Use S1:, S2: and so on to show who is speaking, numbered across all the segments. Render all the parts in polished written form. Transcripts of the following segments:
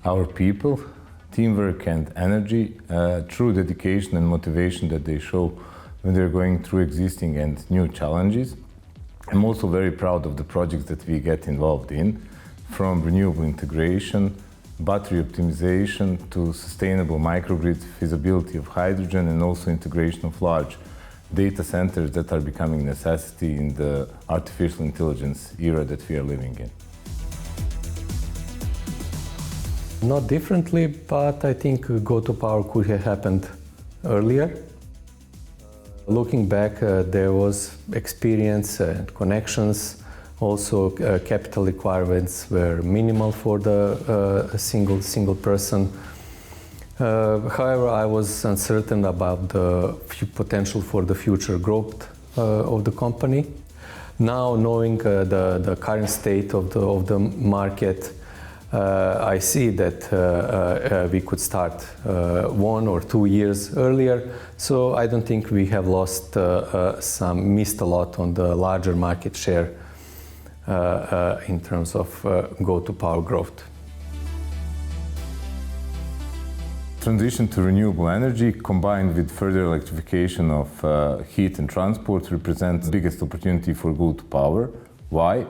S1: Our people, teamwork and energy, true dedication and motivation that they show when they're going through existing and new challenges. I'm also very proud of the projects that we get involved in, from renewable integration, battery optimization to sustainable microgrids, feasibility of hydrogen, and also integration of large data centers that are becoming a necessity in the artificial intelligence era that we are living in.
S2: Not differently, but I think Go2Power could have happened earlier. Looking back, there was experience and connections. Also, capital requirements were minimal for the single person. However, I was uncertain about the potential for the future growth of the company. Now, knowing the current state of the market, I see that we could start 1 or 2 years earlier. So I don't think we have missed a lot on the larger market share in terms of Go2Power growth.
S1: Transition to renewable energy combined with further electrification of heat and transport represents the biggest opportunity for Go2Power. Why?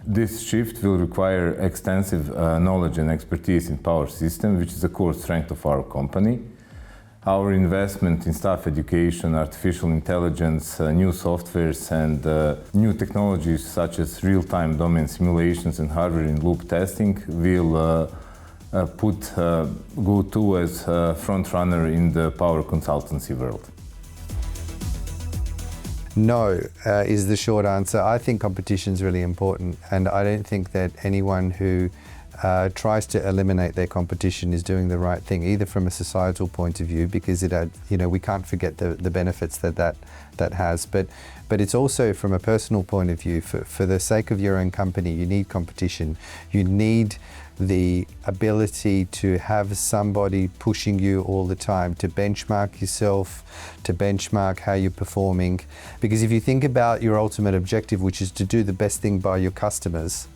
S1: This shift will require extensive knowledge and expertise in power systems, which is a core strength of our company. Our investment in staff education, artificial intelligence, new softwares and new technologies such as real-time domain simulations and hardware-in-loop testing will put Go2 as a front-runner in the power consultancy world.
S3: No, is the short answer. I think competition is really important, and I don't think that anyone who tries to eliminate their competition is doing the right thing, either from a societal point of view, because we can't forget the benefits that has, but it's also from a personal point of view. For the sake of your own company, you need competition. You need the ability to have somebody pushing you all the time, to benchmark yourself, to benchmark how you're performing. Because if you think about your ultimate objective, which is to do the best thing by your customers,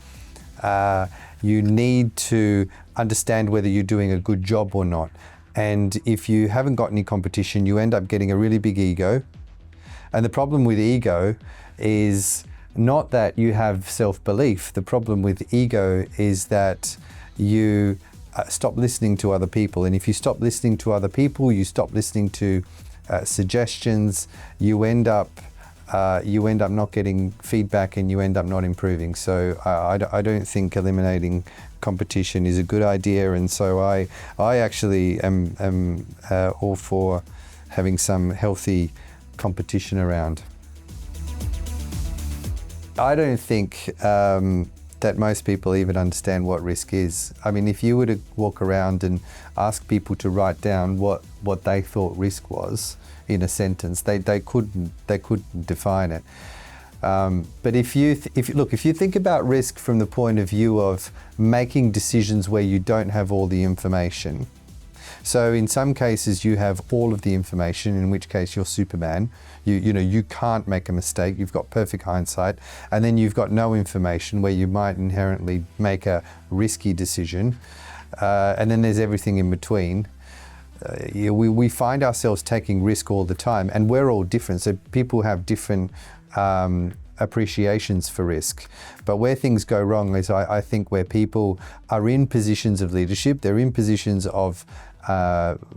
S3: you need to understand whether you're doing a good job or not. And if you haven't got any competition, you end up getting a really big ego. And the problem with ego is not that you have self-belief. The problem with ego is that you stop listening to other people. And if you stop listening to other people, you stop listening to suggestions, you end up not getting feedback, and you end up not improving. So I don't think eliminating competition is a good idea, and so I actually am all for having some healthy competition around. I don't think that most people even understand what risk is. I mean, if you were to walk around and ask people to write down what they thought risk was in a sentence, they couldn't define it. But if you think about risk from the point of view of making decisions where you don't have all the information. So in some cases you have all of the information, in which case you're Superman. You can't make a mistake, you've got perfect hindsight. And then you've got no information, where you might inherently make a risky decision. And then there's everything in between. We find ourselves taking risk all the time, and we're all different. So people have different appreciations for risk. But where things go wrong is I think where people are in positions of leadership, they're in positions of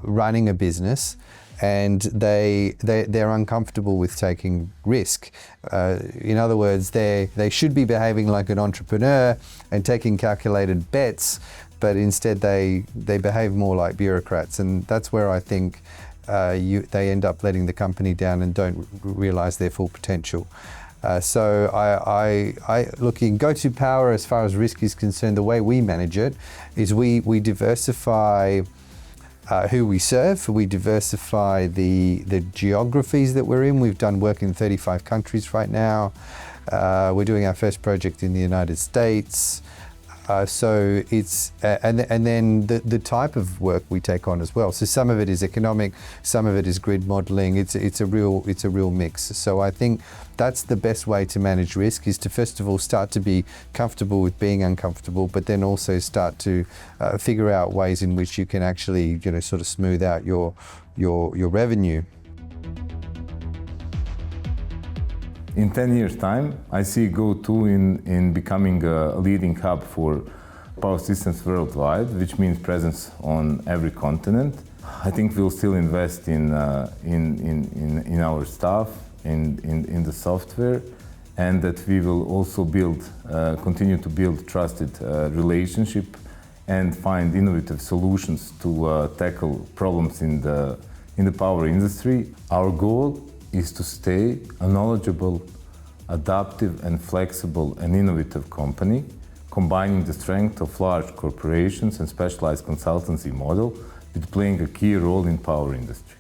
S3: running a business, and they're uncomfortable with taking risk. In other words, they should be behaving like an entrepreneur and taking calculated bets, but instead they behave more like bureaucrats, and that's where I think they end up letting the company down and don't realize their full potential. So I look, in Go2Power, as far as risk is concerned, the way we manage it is we diversify who we serve. We diversify the geographies that we're in. We've done work in 35 countries right now. We're doing our first project in the United States. So it's and then the type of work we take on as well. So some of it is economic, some of it is grid modelling. It's a real mix. So I think that's the best way to manage risk, is to first of all start to be comfortable with being uncomfortable, but then also start to figure out ways in which you can actually sort of smooth out your revenue.
S1: In 10 years' time, I see Go2 in becoming a leading hub for power systems worldwide, which means presence on every continent. I think we'll still invest in our staff, in the software, and that we will also continue to build trusted relationship and find innovative solutions to tackle problems in the power industry. Our goal is to stay a knowledgeable, adaptive and flexible and innovative company, combining the strength of large corporations and specialized consultancy model with playing a key role in power industry.